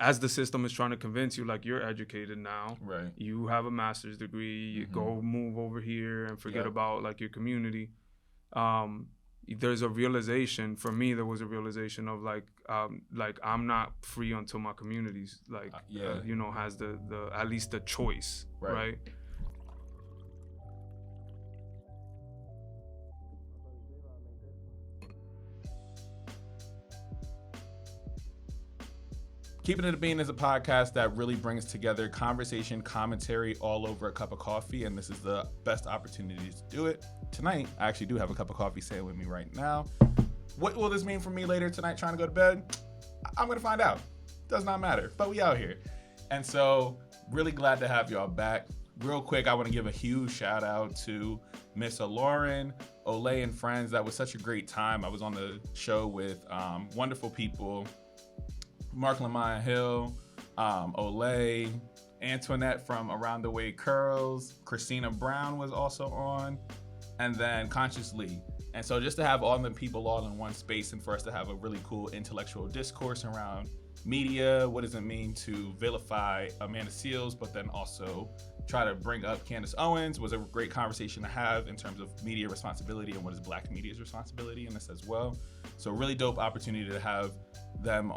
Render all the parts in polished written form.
as the system is trying to convince you, like, you're educated now, right? You have a master's degree, you go move over here and forget about like your community. There's a realization for me. There was a realization of like I'm not free until my community's like has the at least the choice, right? Keepin It is a podcast that really brings together conversation, commentary all over a cup of coffee, and this is the best opportunity to do it. Tonight, I actually do have a cup of coffee sitting with me right now. What will this mean for me later tonight trying to go to bed? I'm going to find out. Does not matter, but we out here. And so, really glad to have y'all back. Real quick, I want to give a huge shout out to Miss Lauren, Olay, and friends. That was such a great time. I was on the show with wonderful people. Mark Lamaya Hill, Olay, Antoinette from Around the Way Curls, Christina Brown was also on, and then Conscious Lee. And so just to have all the people all in one space and for us to have a really cool intellectual discourse around media, what does it mean to vilify Amanda Seales, but then also try to bring up Candace Owens was a great conversation to have in terms of media responsibility and what is Black media's responsibility in this as well. So really dope opportunity to have them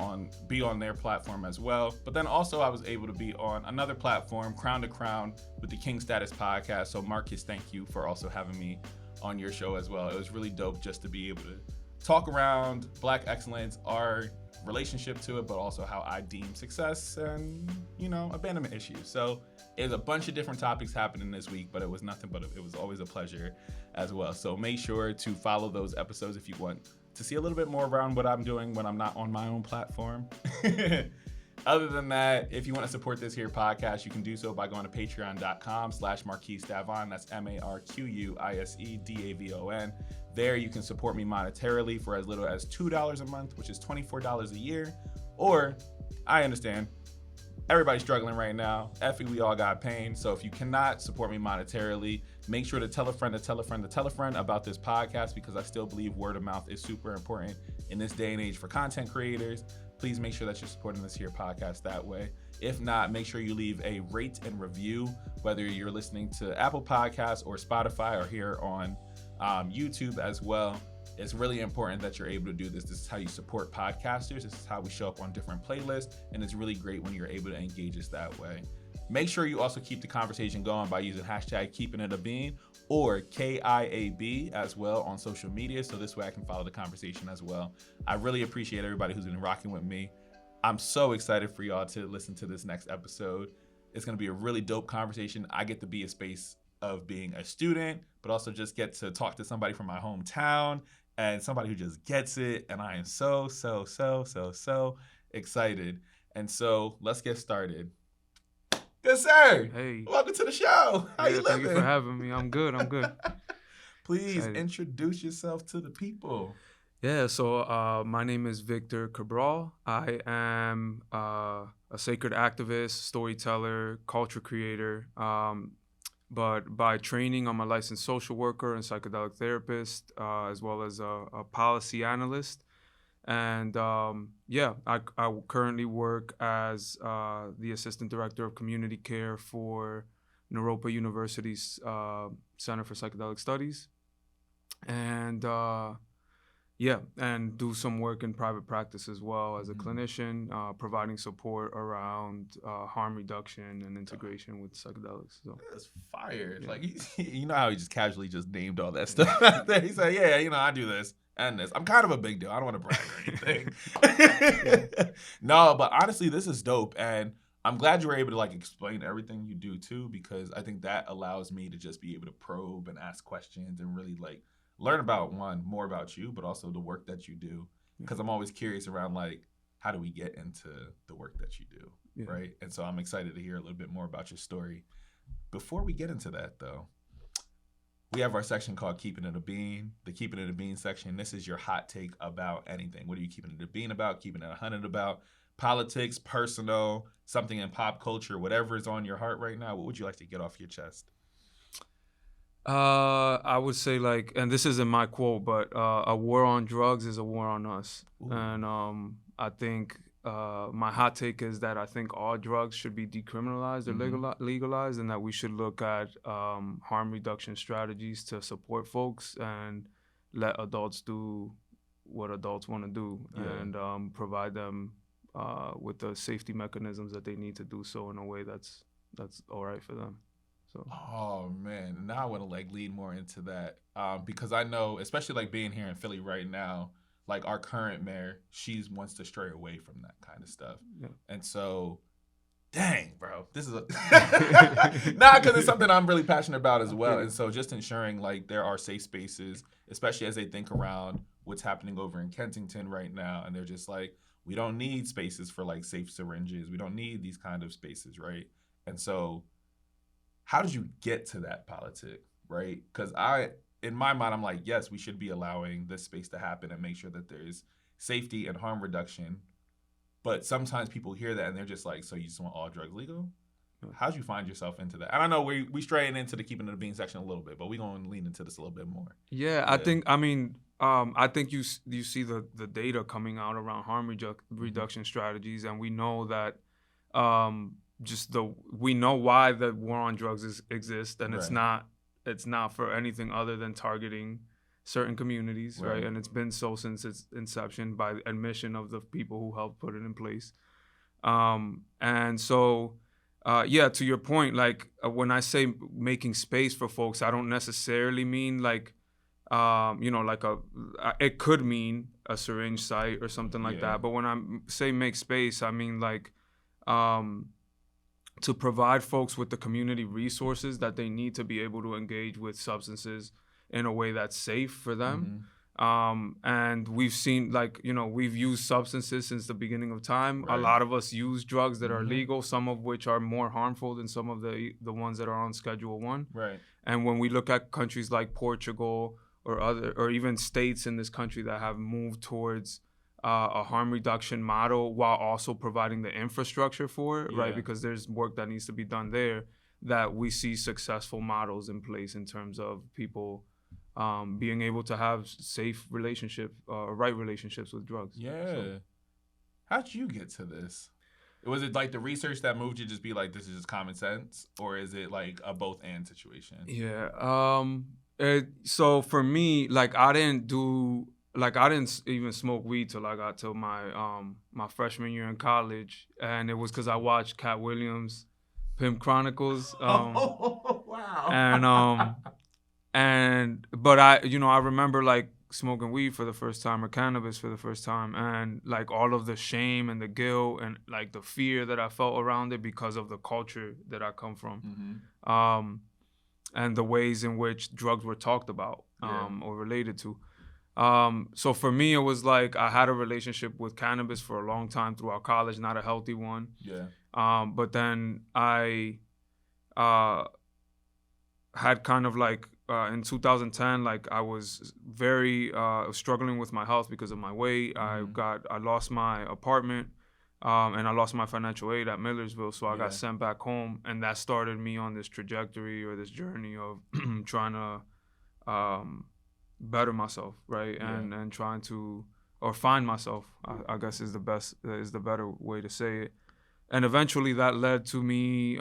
be on their platform as well. But then also I was able to be on another platform, Crown to Crown, with the King Status podcast. So Marquise, thank you for also having me on your show as well. It was really dope just to be able to talk around Black excellence, our relationship to it, but also how I deem success and, abandonment issues. So there's a bunch of different topics happening this week, but it was nothing but it was always a pleasure as well. So make sure to follow those episodes if you want to see a little bit more around what I'm doing when I'm not on my own platform. Other than that, if you want to support this here podcast, you can do so by going to patreon.com/marquisedavon. That's MarquiseDavon. There you can support me monetarily for as little as $2 a month, which is $24 a year. Or, I understand, everybody's struggling right now. Effie, we all got pain. So if you cannot support me monetarily, make sure to tell a friend to tell a friend to tell a friend about this podcast, because I still believe word of mouth is super important in this day and age for content creators. Please make sure that you're supporting this here podcast that way. If not, make sure you leave a rate and review, whether you're listening to Apple Podcasts or Spotify or here on YouTube as well. It's really important that you're able to do this. This is how you support podcasters. This is how we show up on different playlists. And it's really great when you're able to engage us that way. Make sure you also keep the conversation going by using hashtag Keepin It a Bean or KIAB as well on social media. So this way I can follow the conversation as well. I really appreciate everybody who's been rocking with me. I'm so excited for y'all to listen to this next episode. It's going to be a really dope conversation. I get to be a space of being a student, but also just get to talk to somebody from my hometown and somebody who just gets it. And I am so excited. And so let's get started. Good sir. Hey. Welcome to the show. How you living? Thank you for having me. I'm good. Please introduce yourself to the people. Yeah, so my name is Victor Cabral. I am a sacred activist, storyteller, culture creator. But by training, I'm a licensed social worker and psychedelic therapist, as well as a policy analyst. And I currently work as the assistant director of community care for Naropa University's Center for Psychedelic Studies. And and do some work in private practice as well as a clinician, providing support around harm reduction and integration with psychedelics. So that's fire. Yeah. Like, you know how he just casually just named all that stuff out there. He said, yeah, I do this and this. I'm kind of a big deal. I don't want to brag or anything. No, but honestly, this is dope. And I'm glad you were able to explain everything you do too, because I think that allows me to just be able to probe and ask questions and really learn about more about you, but also the work that you do. Because I'm always curious around how do we get into the work that you do, right? And so I'm excited to hear a little bit more about your story. Before we get into that though, we have our section called Keepin It a Bean, the Keepin It a Bean section. This is your hot take about anything. What are you keeping it a bean about, keeping it 100 about? Politics, personal, something in pop culture, whatever is on your heart right now. What would you like to get off your chest? I would say and this isn't my quote, but a war on drugs is a war on us. Ooh. And I think my hot take is that I think all drugs should be decriminalized or legalized, and that we should look at harm reduction strategies to support folks and let adults do what adults want to do, and provide them with the safety mechanisms that they need to do so in a way that's all right for them. So. Oh man, now I want to like lead more into that because I know, especially like being here in Philly right now, like our current mayor, she wants to stray away from that kind of stuff, and so, dang, bro, this is not because it's something I'm really passionate about as well, and so just ensuring like there are safe spaces, especially as they think around what's happening over in Kensington right now, and they're just like, we don't need spaces for like safe syringes, we don't need these kind of spaces, right? And so, how did you get to that politic, right? Because in my mind, I'm like, yes, we should be allowing this space to happen and make sure that there's safety and harm reduction. But sometimes people hear that and they're just like, so you just want all drugs legal? How'd you find yourself into that? And I know we straying into the Keepin It being section a little bit, but we're going to lean into this a little bit more. Yeah, I think you see the data coming out around harm reduction strategies, and we know that we know why the war on drugs exists, and it's not for anything other than targeting certain communities, right? And it's been so since its inception by admission of the people who helped put it in place. And so, to your point, like when I say making space for folks, I don't necessarily mean like, it could mean a syringe site or something like that. But when I say make space, I mean like, to provide folks with the community resources that they need to be able to engage with substances in a way that's safe for them. And we've seen, like, we've used substances since the beginning of time. A lot of us use drugs that are legal, some of which are more harmful than some of the ones that are on Schedule 1. Right. And when we look at countries like Portugal or even states in this country that have moved towards a harm reduction model while also providing the infrastructure for it, right? Because there's work that needs to be done there, that we see successful models in place in terms of people being able to have safe right relationships with drugs. Yeah. So. How'd you get to this? Was it like the research that moved you to just be like, this is just common sense? Or is it like a both and situation? Yeah. So for me, like I didn't even smoke weed till I got to my freshman year in college, and it was because I watched Cat Williams' Pimp Chronicles. Wow. But I remember like smoking weed for the first time or cannabis for the first time, and like all of the shame and the guilt and like the fear that I felt around it because of the culture that I come from, and the ways in which drugs were talked about or related to. So for me, it was like I had a relationship with cannabis for a long time throughout college, not a healthy one. But then I had kind of like in 2010, like I was very struggling with my health because of my weight. I lost my apartment, and I lost my financial aid at Millersville, so I got sent back home, and that started me on this trajectory or this journey of trying to better myself, right? And trying to, or find myself, I guess is the better way to say it. And eventually that led to me,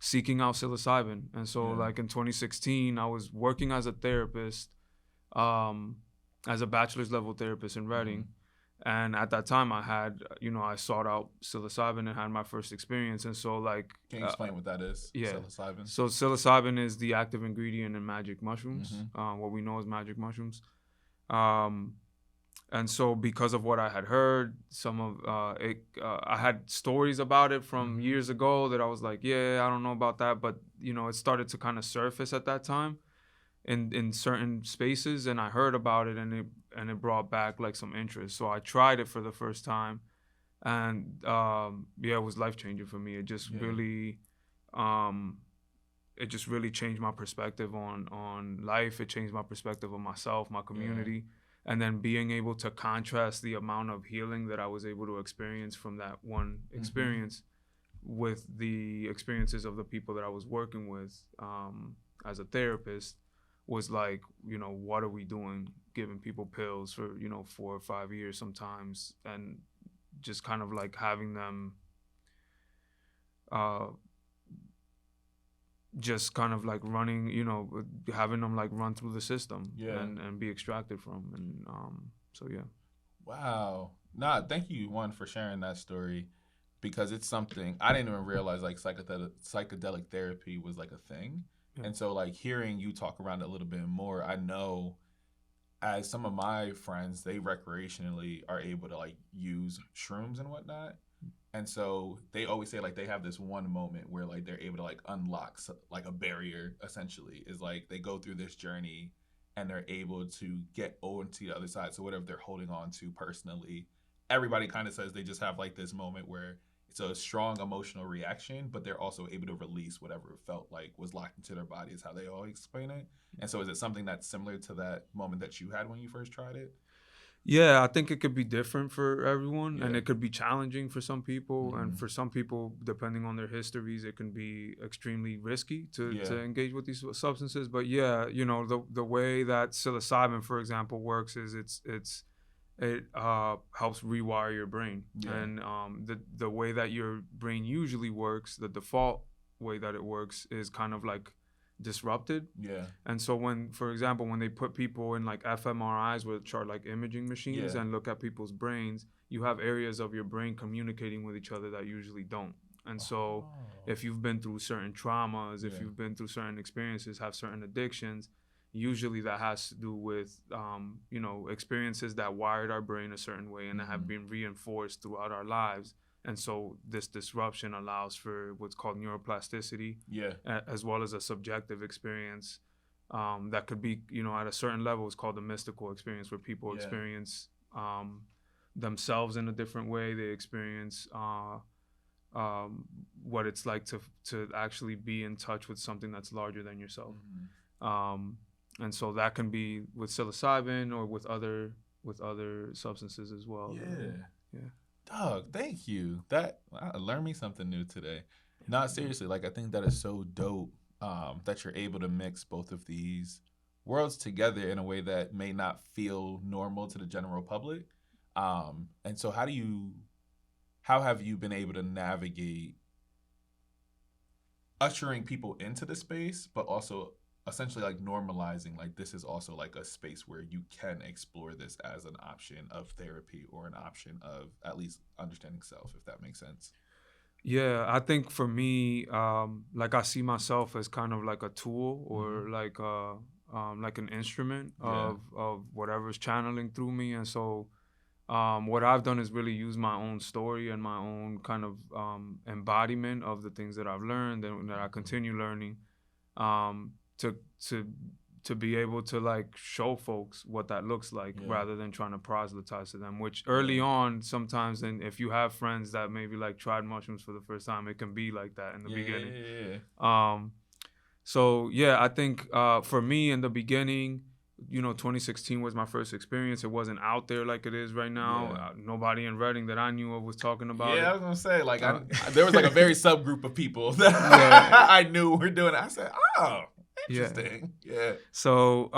seeking out psilocybin. And so like in 2016, I was working as a therapist, as a bachelor's level therapist in Reading. And at that time I had, I sought out psilocybin and had my first experience. And so like... Can you explain what that is, psilocybin? So psilocybin is the active ingredient in magic mushrooms, what we know as magic mushrooms. And so because of what I had heard, I had stories about it from years ago that I was like, I don't know about that. But, it started to kind of surface at that time in certain spaces, and I heard about it, and it brought back like some interest. So I tried it for the first time, and it was life-changing for me. It just really changed my perspective on life. It changed my perspective on myself, my community. And then being able to contrast the amount of healing that I was able to experience from that one experience with the experiences of the people that I was working with as a therapist was like, what are we doing giving people pills for 4 or 5 years sometimes, and just kind of like having them uh just kind of like running, having them like run through the system Yeah. and be extracted from. And so yeah. Wow. Nah, thank you, one, for sharing that story, because it's something I didn't even realize, like psychedelic therapy was like a thing. Yeah. And so like hearing you talk around it a little bit more, I know as some of my friends, they recreationally are able to like use shrooms and whatnot. And so they always say like they have this one moment where like they're able to like unlock like a barrier, essentially, is like they go through this journey and they're able to get over to the other side. So whatever they're holding on to personally, everybody kind of says they just have like this moment where it's a strong emotional reaction, but they're also able to release whatever it felt like was locked into their body, is how they always explain it. And so is it something that's similar to that moment that you had when you first tried it? Yeah, I think it could be different for everyone, and Yeah. it could be challenging for some people, and Mhm. for some people, depending on their histories, it can be extremely risky to Yeah. engage with these substances. But yeah, the way that psilocybin, for example, works is it helps rewire your brain, Yeah. and the way that your brain usually works, the default way that it works, is kind of like disrupted. Yeah. And so when, for example, when they put people in like fMRIs, which are like imaging machines, Yeah. and look at people's brains, you have areas of your brain communicating with each other that usually don't. And so Oh. if you've been through certain traumas, if Yeah. you've been through certain experiences, have certain addictions, usually that has to do with experiences that wired our brain a certain way and that have been reinforced throughout our lives. And so this disruption allows for what's called neuroplasticity, Yeah. as well as a subjective experience that could be, at a certain level, it's called the mystical experience, where people Yeah. experience themselves in a different way. They experience what it's like to actually be in touch with something that's larger than yourself. And so that can be with psilocybin or with other substances as well. Yeah. Yeah. Dog, thank you. That I learned me something new today. Not seriously, like I think that is so dope, that you're able to mix both of these worlds together in a way that may not feel normal to the general public. And so how have you been able to navigate ushering people into the space, but also essentially like normalizing like this is also like a space where you can explore this as an option of therapy or an option of at least understanding self, if that makes sense? Yeah, I think for me, like I see myself as kind of like a tool, or Mhm. like an instrument Yeah. of whatever's channeling through me. And so what I've done is really use my own story and my own kind of embodiment of the things that I've learned and that I continue learning, um, to to to be able to like show folks what that looks like, Yeah. rather than trying to proselytize to them. Which early on, sometimes, and if you have friends that maybe like tried mushrooms for the first time, it can be like that in the beginning. Yeah. So yeah, I think for me in the beginning, 2016 was my first experience. It wasn't out there like it is right now. Yeah. Nobody in Reading that I knew of was talking about Yeah, it. I was gonna say like Uh, there was like a very subgroup of people that yeah, I knew were doing it. I said, "Oh, yeah. interesting." Yeah. So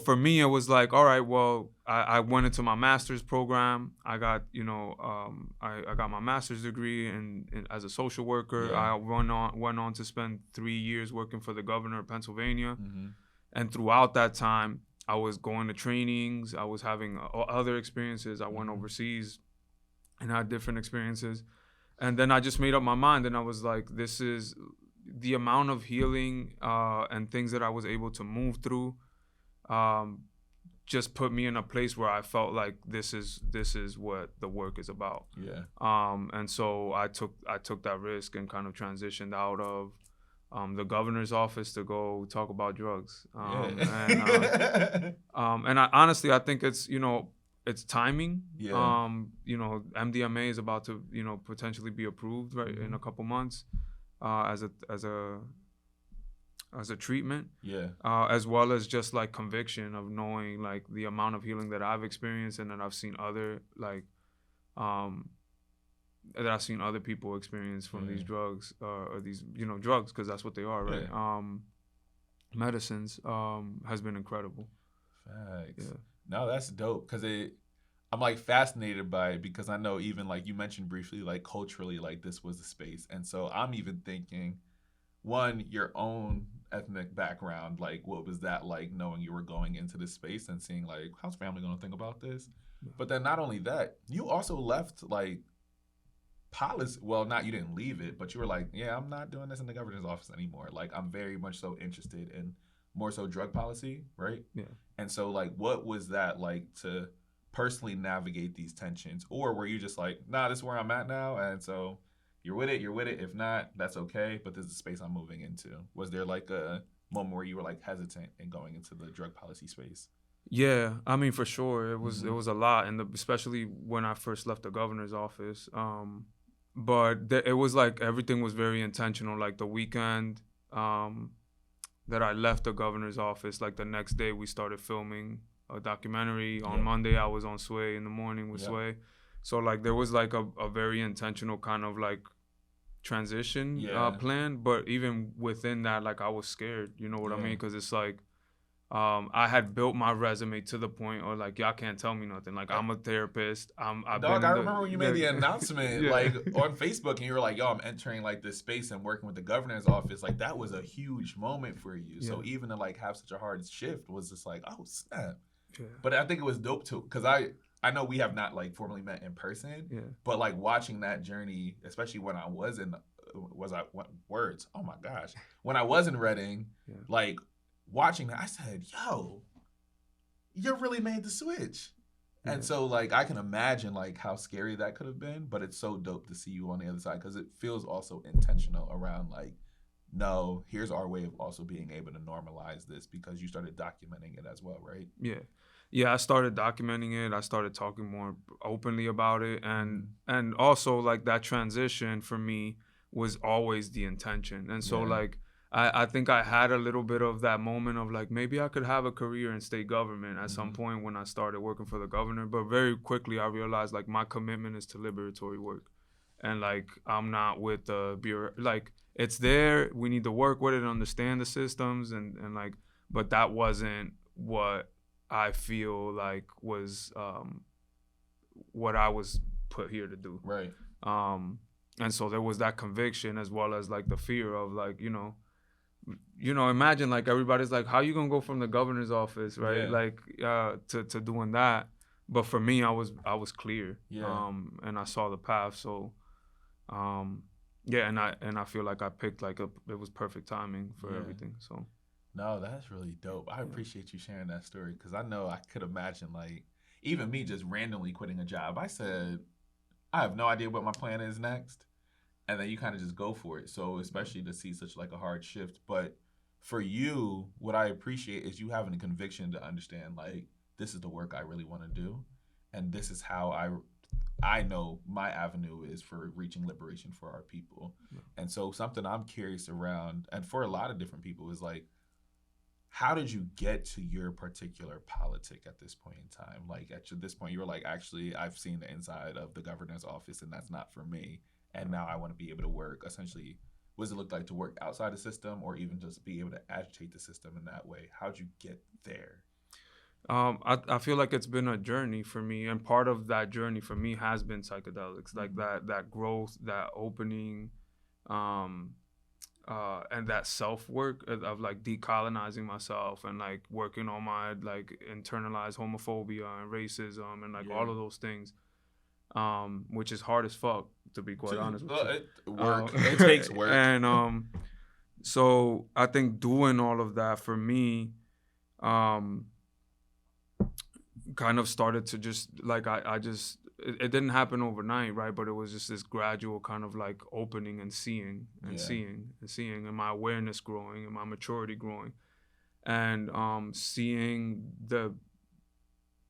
for me, it was like, all right, well, I went into my master's program. I got, I got my master's degree as a social worker. Yeah. I went on to spend 3 years working for the governor of Pennsylvania. Mm-hmm. And throughout that time, I was going to trainings. I was having other experiences. I went overseas and had different experiences. And then I just made up my mind, and I was like, this is the amount of healing and things that I was able to move through, just put me in a place where I felt like this is what the work is about. Yeah. And so I took that risk and kind of transitioned out of the governor's office to go talk about drugs. Yeah. And I honestly, I think it's, it's timing. Yeah. MDMA is about to, potentially be approved in a couple months as a treatment. Yeah. As well as just like conviction of knowing like the amount of healing that I've experienced and that I've seen other people experience from these drugs, or these drugs, because that's what they are, right? Yeah. Medicines has been incredible. Facts. Yeah. No, that's dope because I'm like fascinated by it because I know even like you mentioned briefly, like culturally, like this was the space. And so I'm even thinking, one, your own ethnic background, like what was that like knowing you were going into this space and seeing like, how's family going to think about this? But then not only that, you also left like policy. Well, not you didn't leave it, but you were like, yeah, I'm not doing this in the governor's office anymore. Like I'm very much so interested in more so drug policy, right? Yeah. And so like what was that like to personally navigate these tensions? Or were you just like, nah, this is where I'm at now, and so you're with it, you're with it. If not, that's okay. But this is the space I'm moving into. Was there like a moment where you were like hesitant in going into the drug policy space? Yeah, I mean for sure it Mm-hmm. was a lot, and especially when I first left the governor's office. But it was like everything was very intentional. Like the weekend that I left the governor's office, like the next day we started filming a documentary. On Yep. Monday I was on Sway in the morning with Yep. Sway, so like there was like a very intentional kind of like transition Yeah. plan. But even within that, like I was scared. You know what I Yeah. mean? Because it's like I had built my resume to the point, or like y'all can't tell me nothing. Like I'm a therapist. I've Dog, been I in remember when you made the the announcement yeah, like on Facebook and you were like, yo, I'm entering like this space and working with the governor's office. Like that was a huge moment for you. yeah, So even to like have such a hard shift was just like, oh snap. yeah, But I think it was dope too, because I know we have not like formally met in person, yeah, but like watching that journey, especially when I was in was I what words? Oh my gosh. When I was in Reading, yeah, like watching that, I said, yo, you really made the switch. And yeah. so like I can imagine like how scary that could have been, but it's so dope to see you on the other side because it feels also intentional around like, no, here's our way of also being able to normalize this because you started documenting it as well, right? Yeah. Yeah, I started documenting it. I started talking more openly about it, Mm-hmm. and also like that transition for me was always the intention. And so Yeah. like I think I had a little bit of that moment of like maybe I could have a career in state government at some Mm-hmm. point when I started working for the governor, but very quickly I realized like my commitment is to liberatory work. And like I'm not with the bureau, like it's there, we need to work with it and understand the systems, and like but that wasn't what I feel like was what I was put here to do. Right. Um, and so there was that conviction as well as like the fear of like, imagine like everybody's like, how you gonna go from the governor's office, right? Yeah. Like to doing that. But for me, I was clear, Yeah. and I saw the path. So um, yeah, and I feel like I picked like it was perfect timing for Yeah. everything. So No, that's really dope. I yeah, appreciate you sharing that story because I know I could imagine like even me just randomly quitting a job. I said I have no idea what my plan is next, and then you kind of just go for it. So especially to see such like a hard shift, but for you, what I appreciate is you having a conviction to understand like this is the work I really want to do, and this is how I know my avenue is for reaching liberation for our people. yeah. And so something I'm curious around, and for a lot of different people, is like how did you get to your particular politic at this point in time? Like at this point, you were like, actually, I've seen the inside of the governor's office, and that's not for me. And now I want to be able to work. Essentially, what does it look like to work outside the system, or even just be able to agitate the system in that way? How'd you get there? I feel like it's been a journey for me, and part of that journey for me has been psychedelics, like Mm-hmm. that growth, that opening, um, and that self work of like decolonizing myself and like working on my like internalized homophobia and racism and like all Yeah. of those things, which is hard as fuck to be quite honest with you. Work. It takes work. And so I think doing all of that for me, um, kind of started to just like I just it didn't happen overnight, right? But it was just this gradual kind of like opening and seeing and Yeah. seeing and seeing, and my awareness growing and my maturity growing, and seeing the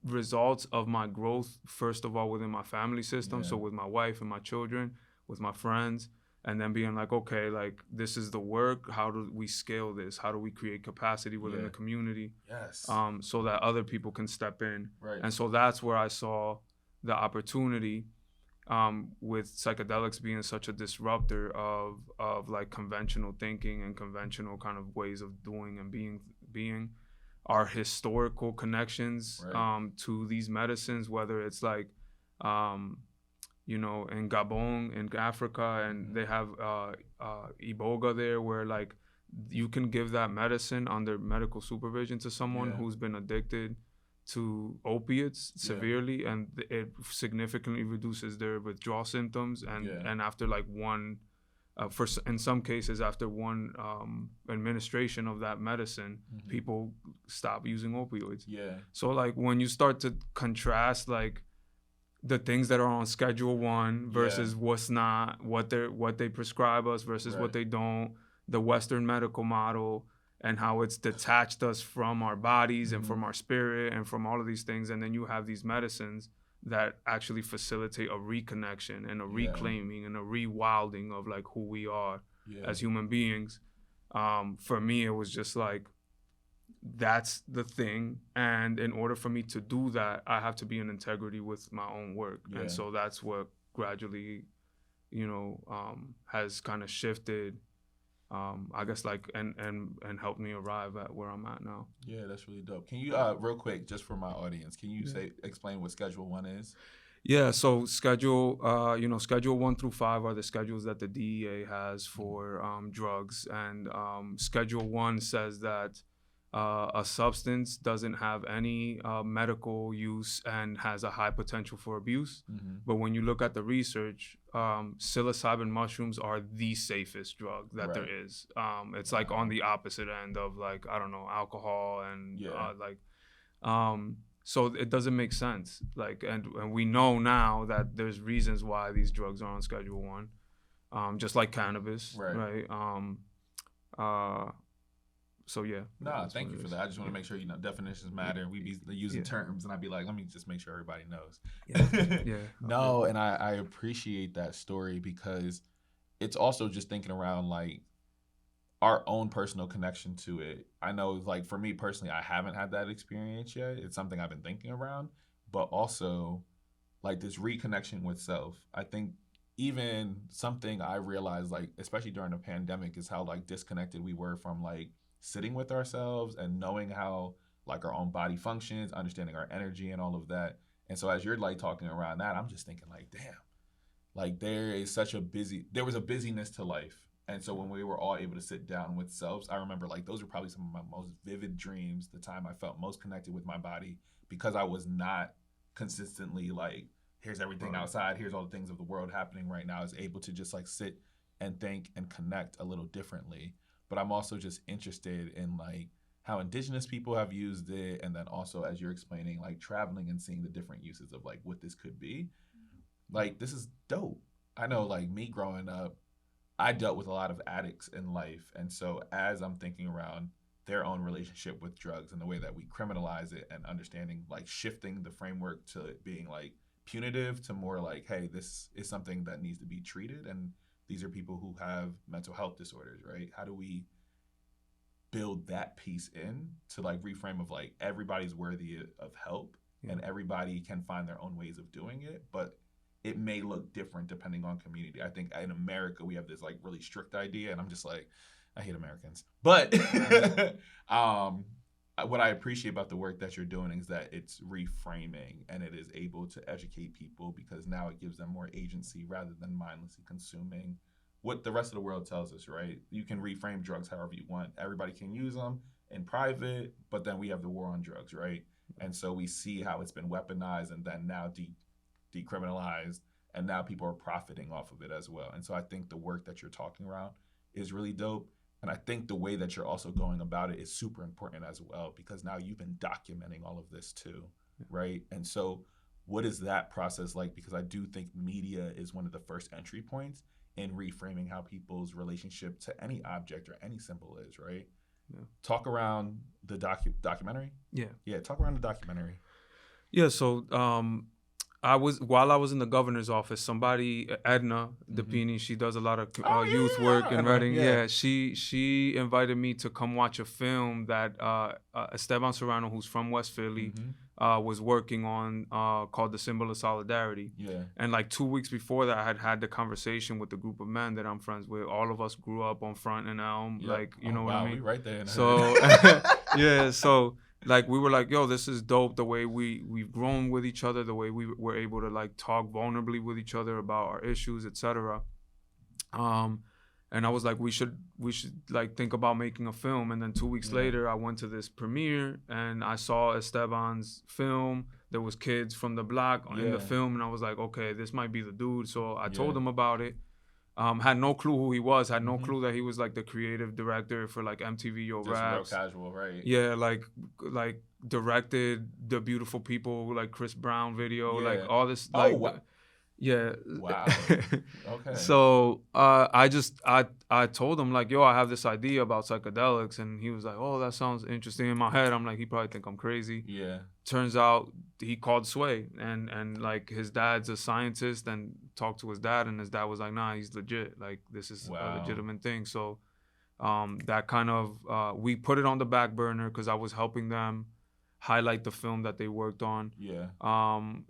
results of my growth, first of all within my family system, Yeah. so with my wife and my children, with my friends, and then being like, okay, like this is the work, how do we scale this, how do we create capacity within Yeah. the community, Yes. so that other people can step in. Right. And so that's where I saw the opportunity, with psychedelics being such a disruptor of like conventional thinking and conventional kind of ways of doing and being. our historical connections Right. to these medicines, whether it's like, in Gabon, in Africa, and they have Iboga there, where like you can give that medicine under medical supervision to someone Yeah. who's been addicted to opiates severely, and it significantly reduces their withdrawal symptoms. And after like one, in some cases, after one administration of that medicine, people stop using opioids. Yeah. So like when you start to contrast like the things that are on Schedule 1 versus what's not, what they prescribe us versus what they don't, the Western medical model, and how it's detached us from our bodies and from our spirit and from all of these things. And then you have these medicines that actually facilitate a reconnection and a reclaiming and a rewilding of like who we are as human beings. For me, it was just like, that's the thing, and in order for me to do that, I have to be in integrity with my own work. And so that's what gradually has kind of shifted, I guess, like, and helped me arrive at where I'm at now. Yeah, that's really dope. Can you real quick, just for my audience, can you explain what Schedule 1 is? Yeah, so Schedule 1 through 5 are the schedules that the DEA has for drugs, and Schedule 1 says that a substance doesn't have any medical use and has a high potential for abuse. But when you look at the research, psilocybin mushrooms are the safest drug that there is. It's like on the opposite end of like, I don't know, alcohol and so it doesn't make sense. Like, and we know now that there's reasons why these drugs are on Schedule 1, just like cannabis, right? So yeah. No, thank you for that. I just want to make sure definitions matter, and we be using terms, and I'd be like, let me just make sure everybody knows. No, and I appreciate that story, because it's also just thinking around like our own personal connection to it. I know, like, for me personally, I haven't had that experience yet. It's something I've been thinking around, but also like this reconnection with self. I think even something I realized, like, especially during the pandemic, is how like disconnected we were from like sitting with ourselves and knowing how like our own body functions, understanding our energy and all of that. And so as you're like talking around that, I'm just thinking like, damn, like there was a busyness to life. And so when we were all able to sit down with selves, I remember like those were probably some of my most vivid dreams, the time I felt most connected with my body, because I was not consistently like, here's everything outside, here's all the things of the world happening right now. I was able to just like sit and think and connect a little differently. But I'm also just interested in like how indigenous people have used it, and then also, as you're explaining, like traveling and seeing the different uses of like what this could be. Like, this is dope. I know, like, me growing up, I dealt with a lot of addicts in life, and so as I'm thinking around their own relationship with drugs and the way that we criminalize it, and understanding like shifting the framework to it being like punitive to more like, hey, this is something that needs to be treated, and these are people who have mental health disorders, right? How do we build that piece in to like reframe of like everybody's worthy of help, and everybody can find their own ways of doing it, but it may look different depending on community. I think in America we have this like really strict idea, and I'm just like, I hate Americans. But what I appreciate about the work that you're doing is that it's reframing, and it is able to educate people, because now it gives them more agency rather than mindlessly consuming what the rest of the world tells us, right? You can reframe drugs however you want. Everybody can use them in private, but then we have the war on drugs, right? And so we see how it's been weaponized and then now decriminalized, and now people are profiting off of it as well. And so I think the work that you're talking around is really dope. And I think the way that you're also going about it is super important as well, because now you've been documenting all of this too, right? And so what is that process like? Because I do think media is one of the first entry points in reframing how people's relationship to any object or any symbol is, right? Yeah. Talk around the documentary. Yeah, talk around the documentary. Yeah, so while I was in the governor's office, somebody, Edna Depini, she does a lot of youth work in Reading. Yeah, she invited me to come watch a film that Esteban Serrano, who's from West Philly, was working on, called The Symbol of Solidarity. Yeah. And like 2 weeks before that, I had the conversation with the group of men that I'm friends with. All of us grew up on Front and Elm, like, you know what I mean? We right there. So, yeah, so... like we were like, yo, this is dope. The way we've grown with each other, the way we were able to like talk vulnerably with each other about our issues, etc. Um, and I was like, we should like think about making a film. And then 2 weeks Yeah. later, I went to this premiere and I saw Esteban's film. There was kids from the block in the Yeah. film, and I was like, okay, this might be the dude. So I told Yeah. him about it. Had no clue who he was. Had no Mhm. clue that he was like the creative director for like MTV Yo Just real Raps. casual, right? Yeah, like directed the Beautiful People, like Chris Brown video, like Yeah. all this, Oh, like what? yeah. Wow. Okay. So I told him like, yo, I have this idea about psychedelics, and he was like, oh, that sounds interesting. In my head, I'm like, he probably think I'm crazy. Yeah. Turns out he called Sway, and like his dad's a scientist, and talked to his dad, and his dad was like, nah, he's legit. Like this is a Wow. legitimate thing. So that kind of we put it on the back burner because I was helping them highlight the film that they worked on. Yeah.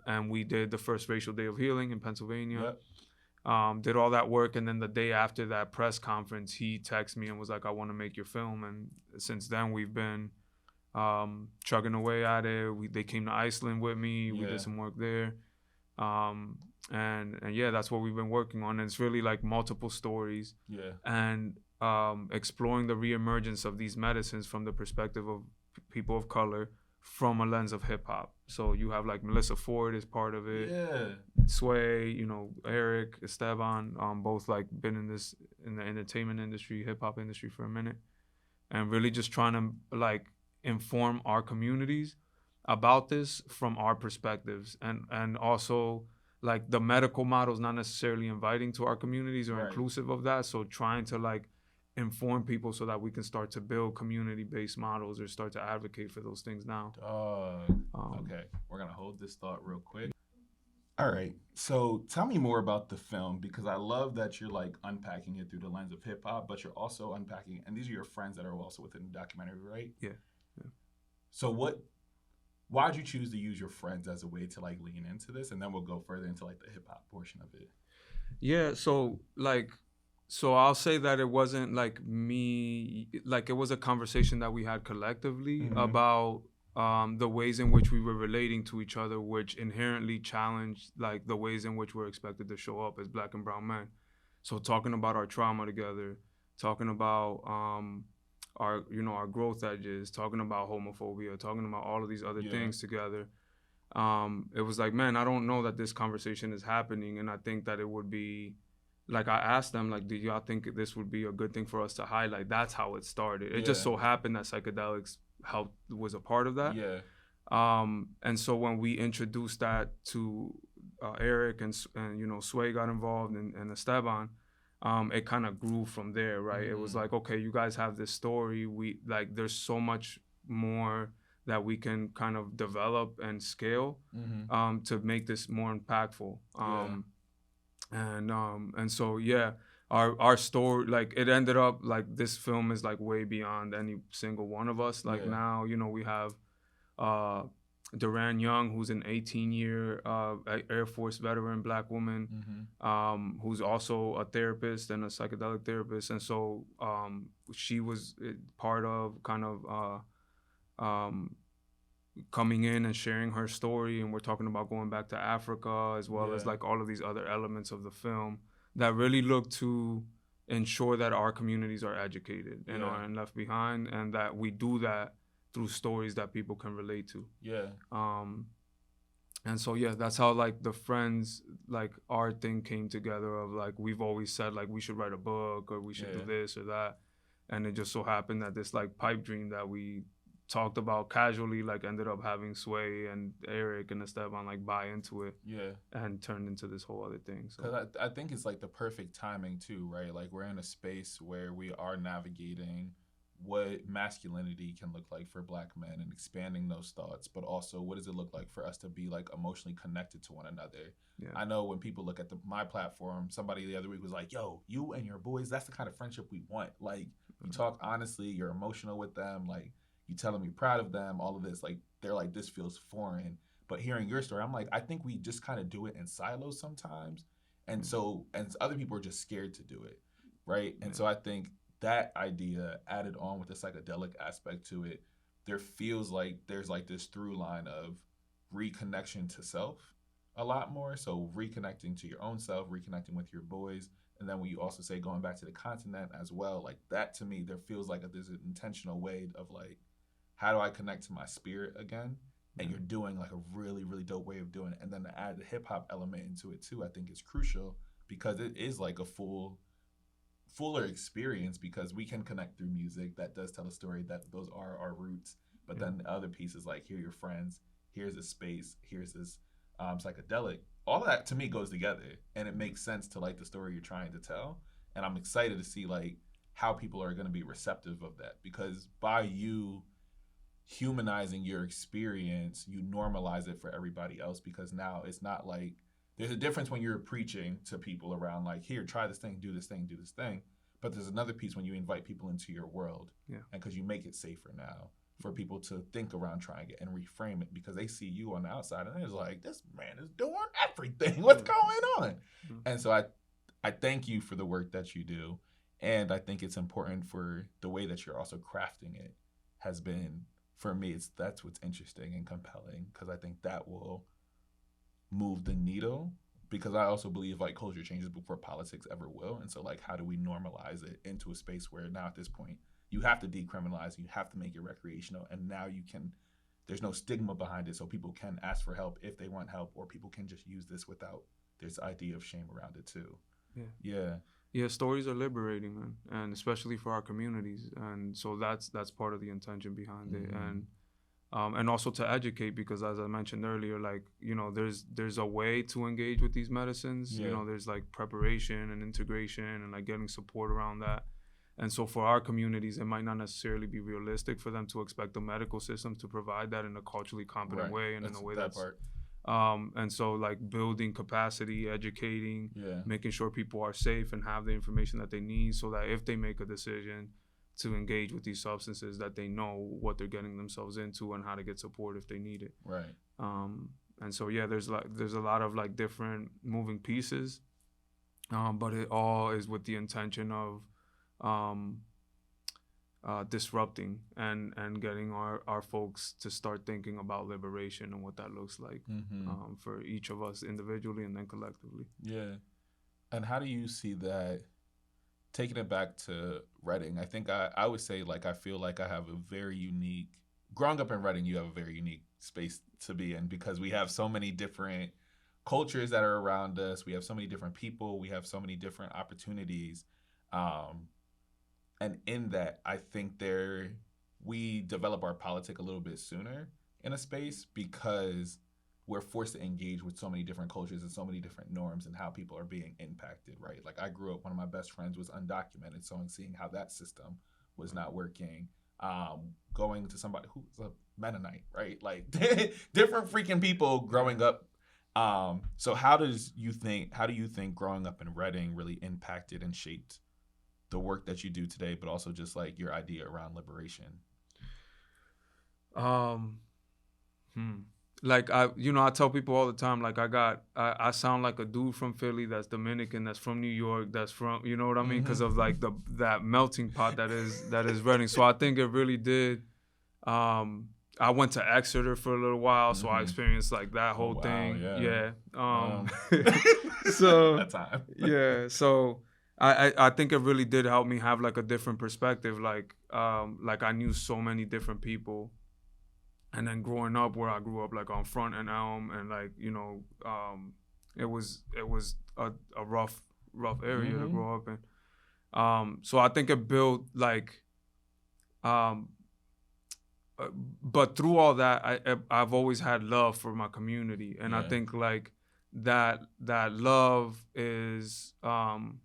And we did the first Racial Day of Healing in Pennsylvania. Yep. Did all that work, and then the day after that press conference, he texted me and was like, I want to make your film. And since then we've been chugging away at it. They came to Iceland with me. We Yeah. did some work there. And yeah, that's what we've been working on. And it's really like multiple stories Yeah. and exploring the reemergence of these medicines from the perspective of people of color from a lens of hip hop. So you have like Melissa Ford is part of it. Yeah. Sway, Eric, Esteban, both like been in the entertainment industry, hip hop industry for a minute, and really just trying to like inform our communities about this from our perspectives, and also like the medical model is not necessarily inviting to our communities or Right. inclusive of that. So trying to like inform people so that we can start to build community-based models or start to advocate for those things now. Okay, we're gonna hold this thought real quick. All right, so tell me more about the film, because I love that you're like unpacking it through the lens of hip hop, but you're also unpacking, and these are your friends that are also within the documentary, right? Yeah. So why'd you choose to use your friends as a way to like lean into this? And then we'll go further into like the hip hop portion of it. Yeah, so I'll say that it wasn't like me, like it was a conversation that we had collectively about the ways in which we were relating to each other, which inherently challenged like the ways in which we're expected to show up as Black and brown men. So talking about our trauma together, talking about our growth edges, talking about homophobia, talking about all of these other things together. It was like, man, I don't know that this conversation is happening, and I think that it would be like, I asked them, like, do y'all think this would be a good thing for us to highlight? That's how it started. It just so happened that psychedelics was a part of that. Yeah. And so when we introduced that to Eric and Sway got involved, and Esteban, it kind of grew from there, right? It was like, okay, you guys have this story. There's so much more that we can kind of develop and scale to make this more impactful. And so our story, like, it ended up like this film is like way beyond any single one of us. Like now, we have Duran Young, who's an 18-year Air Force veteran Black woman, who's also a therapist and a psychedelic therapist. And so she was part of kind of coming in and sharing her story. And we're talking about going back to Africa, as well as like all of these other elements of the film that really look to ensure that our communities are educated and aren't left behind, and that we do that through stories that people can relate to. And so that's how like the friends, like our thing came together of like, we've always said like we should write a book or we should do this or that, and it just so happened that this like pipe dream that we talked about casually like ended up having Sway and Eric and Esteban like buy into it and turned into this whole other thing. So because I think it's like the perfect timing too, right? Like we're in a space where we are navigating what masculinity can look like for Black men and expanding those thoughts, but also what does it look like for us to be like emotionally connected to one another. I know when people look at my platform, somebody the other week was like, yo, you and your boys, that's the kind of friendship we want. Like you talk honestly, you're emotional with them, like you tell them you're proud of them, all of this, like they're like, this feels foreign. But hearing your story, I'm like, I think we just kind of do it in silos sometimes. And so, and other people are just scared to do it, right? And so I think that idea added on with the psychedelic aspect to it there feels like there's like this through line of reconnection to self a lot more. So reconnecting to your own self, reconnecting with your boys. And then when you also say going back to the continent as well, like that to me, there feels like there's an intentional way of like, how do I connect to my spirit again? And you're doing like a really, really dope way of doing it. And then to add the hip hop element into it too, I think is crucial because it is like a fuller experience because we can connect through music that does tell a story, that those are our roots. But then the other piece is like, here are your friends, here's a space, here's this psychedelic. All of that to me goes together and it makes sense to like the story you're trying to tell. And I'm excited to see like how people are going to be receptive of that because by you humanizing your experience, you normalize it for everybody else because now it's not like there's a difference when you're preaching to people around like, here, try this thing, do this thing, do this thing. But there's another piece when you invite people into your world and because you make it safer now for people to think around trying it and reframe it because they see you on the outside and they're like, this man is doing everything. What's going on? And so I thank you for the work that you do. And I think it's important for the way that you're also crafting it has been, for me, that's what's interesting and compelling because I think that will move the needle because I also believe like culture changes before politics ever will. And so like, how do we normalize it into a space where now at this point, you have to decriminalize, you have to make it recreational, and now you can, there's no stigma behind it, so people can ask for help if they want help, or people can just use this without this idea of shame around it too. Yeah, stories are liberating, man, and especially for our communities, and so that's part of the intention behind it, and also to educate because as I mentioned earlier, like there's a way to engage with these medicines. There's like preparation and integration and like getting support around that. And so for our communities, it might not necessarily be realistic for them to expect the medical system to provide that in a culturally competent way and in a way that's and so like building capacity, educating, making sure people are safe and have the information that they need so that if they make a decision to engage with these substances, that they know what they're getting themselves into and how to get support if they need it. And so there's a lot of like different moving pieces, but it all is with the intention of disrupting and getting our folks to start thinking about liberation and what that looks like for each of us individually and then collectively. And how do you see that, taking it back to Reading? I think I would say like I feel like I have a very unique, growing up in Reading, you have a very unique space to be in because we have so many different cultures that are around us. We have so many different people. We have so many different opportunities. And in that, I think we develop our politic a little bit sooner in a space because we're forced to engage with so many different cultures and so many different norms and how people are being impacted, right? Like I grew up, one of my best friends was undocumented, so I'm seeing how that system was not working. Going to somebody who's a Mennonite, right? Like different freaking people growing up. So how do you think growing up in Reading really impacted and shaped the work that you do today, but also just like your idea around liberation? Like I tell people all the time, like I sound like a dude from Philly that's Dominican, that's from New York, that's from, you know what I mean? Because of like that melting pot that is Reading. So I think it really did. I went to Exeter for a little while, so I experienced like that whole thing. So that time. So I think it really did help me have like a different perspective. Like I knew so many different people, and then growing up where I grew up, like on Front and Elm, and like it was a rough area to grow up in. So I think it built like. But through all that, I've always had love for my community, and I think like that love is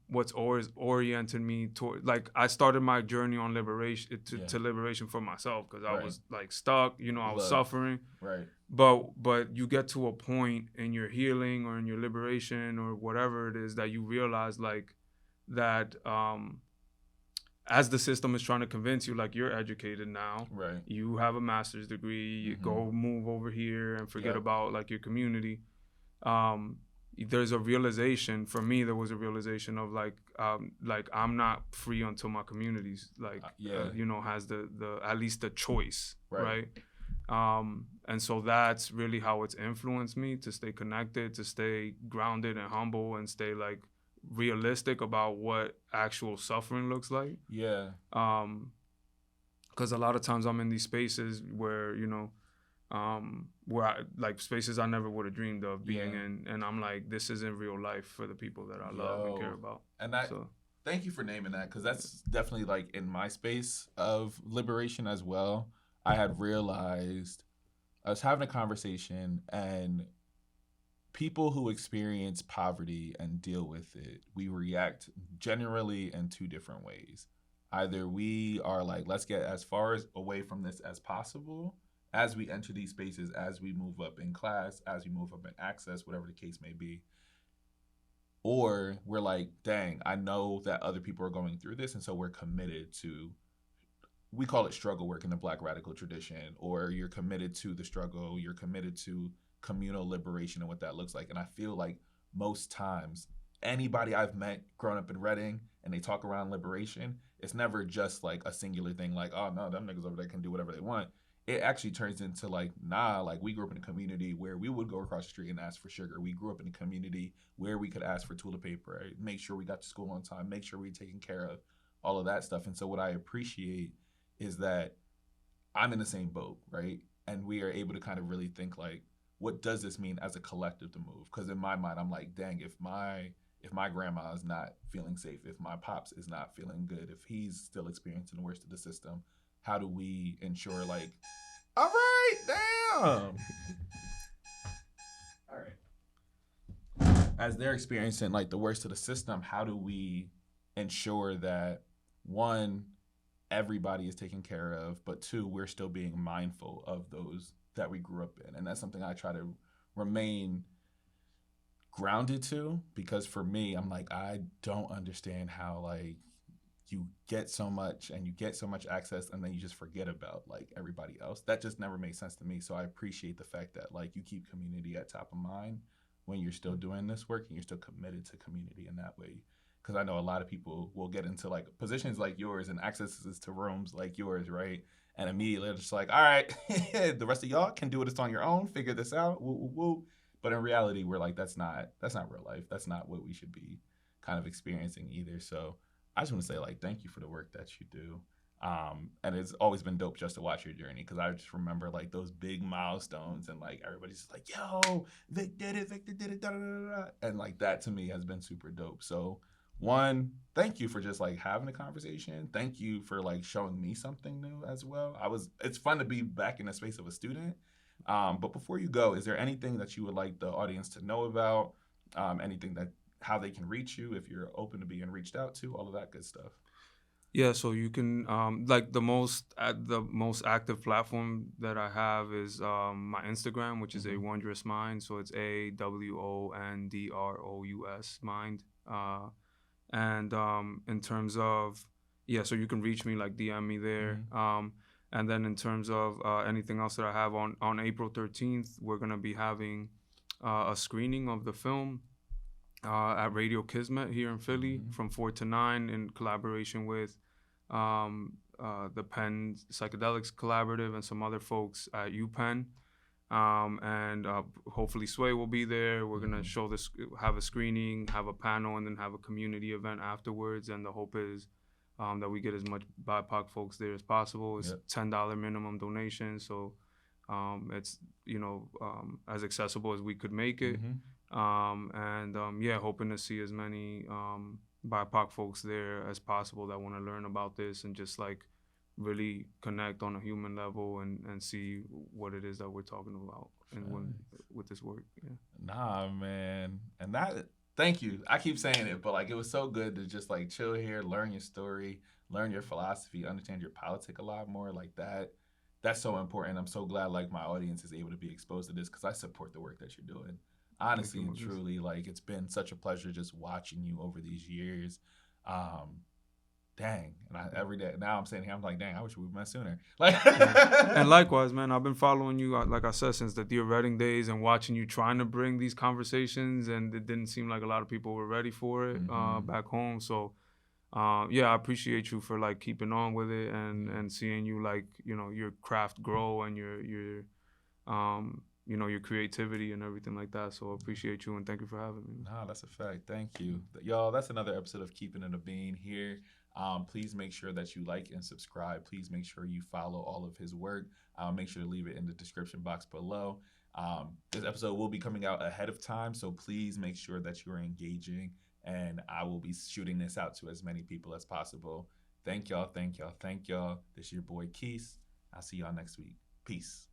what's always oriented me toward. Like I started my journey on liberation to liberation for myself because I was like stuck. I was suffering. But you get to a point in your healing or in your liberation or whatever it is that you realize like that. As the system is trying to convince you, like you're educated now, you have a master's degree, you go move over here and forget about like your community. there's a realization for me. There was a realization of like I'm not free until my community's has the at least the choice, right? And so that's really how it's influenced me to stay connected, to stay grounded and humble, and stay like realistic about what actual suffering looks like. Yeah. Because a lot of times I'm in these spaces where where I, like spaces I never would have dreamed of being in, and I'm like, this isn't real life for the people that I love and care about. And thank you for naming that, because that's definitely like in my space of liberation as well. I had realized I was having a conversation, and people who experience poverty and deal with it, we react generally in two different ways. Either we are like, let's get as far away from this as possible as we enter these spaces, as we move up in class, as we move up in access, whatever the case may be. Or we're like, dang, I know that other people are going through this, and so we're committed to, we call it struggle work in the Black radical tradition, or you're committed to the struggle, you're committed to communal liberation and what that looks like. And I feel like most times, anybody I've met growing up in Reading and they talk around liberation, it's never just like a singular thing like, oh no, them niggas over there can do whatever they want. It actually turns into like, nah, like we grew up in a community where we would go across the street and ask for sugar. We grew up in a community where we could ask for toilet paper, right? Make sure we got to school on time, make sure we were taken care of, all of that stuff. And so what I appreciate is that I'm in the same boat, right? And we are able to kind of really think like, what does this mean as a collective to move? Because in my mind, I'm like, dang, if my grandma is not feeling safe, if my pops is not feeling good, if he's still experiencing the worst of the system, how do we ensure like, all right, damn. All right. As they're experiencing like the worst of the system, how do we ensure that, one, everybody is taken care of, but two, we're still being mindful of those that we grew up in? And that's something I try to remain grounded to, because for me, I'm like, I don't understand how like you get so much and you get so much access and then you just forget about like everybody else. That just never makes sense to me. So I appreciate the fact that like you keep community at top of mind when you're still doing this work and you're still committed to community in that way. Because I know a lot of people will get into like positions like yours and accesses to rooms like yours, right? And immediately they're just like, all right, the rest of y'all can do it on your own, figure this out, woo, woo, woo. But in reality, we're like, that's not real life. That's not what we should be kind of experiencing either. So I just want to say like, thank you for the work that you do. And it's always been dope just to watch your journey, because I just remember like those big milestones and like everybody's just like, yo, Victor did it, da da da da. And like that to me has been super dope. So one, thank you for just like having a conversation. Thank you for like showing me something new as well. It's fun to be back in the space of a student. But before you go, is there anything that you would like the audience to know about? Anything that, how they can reach you if you're open to being reached out to, all of that good stuff? Yeah, so you can like the most active platform that I have is my Instagram, which is A Wondrous Mind. So it's AWONDROUS Mind. And in terms of, so you can reach me, like DM me there. And then in terms of anything else that I have, on April 13th, we're gonna be having a screening of the film at Radio Kismet here in Philly from 4 to 9 in collaboration with the Penn Psychedelics Collaborative and some other folks at UPenn. And hopefully Sway will be there. We're gonna have a screening, have a panel, and then have a community event afterwards. And the hope is that we get as much BIPOC folks there as possible. It's $10 minimum donation, so it's as accessible as we could make it. Hoping to see as many BIPOC folks there as possible that want to learn about this and just like really connect on a human level and see what it is that we're talking about with this work. Yeah. Nah, man. And that, thank you. I keep saying it, but like it was so good to just like chill here, learn your story, learn your philosophy, understand your politic a lot more. Like that's so important. I'm so glad like my audience is able to be exposed to this, because I support the work that you're doing. Honestly and truly, like it's been such a pleasure just watching you over these years. dang. And every day now I'm sitting here, I'm like, dang, I wish we met sooner. Like, Yeah. And likewise, man, I've been following you, like I said, since the Dear Reading days and watching you trying to bring these conversations, and it didn't seem like a lot of people were ready for it back home. So, yeah, I appreciate you for like keeping on with it and seeing you like, your craft grow and your creativity and everything like that. So I appreciate you and thank you for having me. No, that's a fact. Thank you. Y'all, that's another episode of Keeping It a Bean here. Please make sure that you like and subscribe. Please make sure you follow all of his work. Make sure to leave it in the description box below. This episode will be coming out ahead of time, so please make sure that you're engaging, and I will be shooting this out to as many people as possible. Thank y'all, thank y'all, thank y'all. This is your boy Keith. I'll see y'all next week. Peace.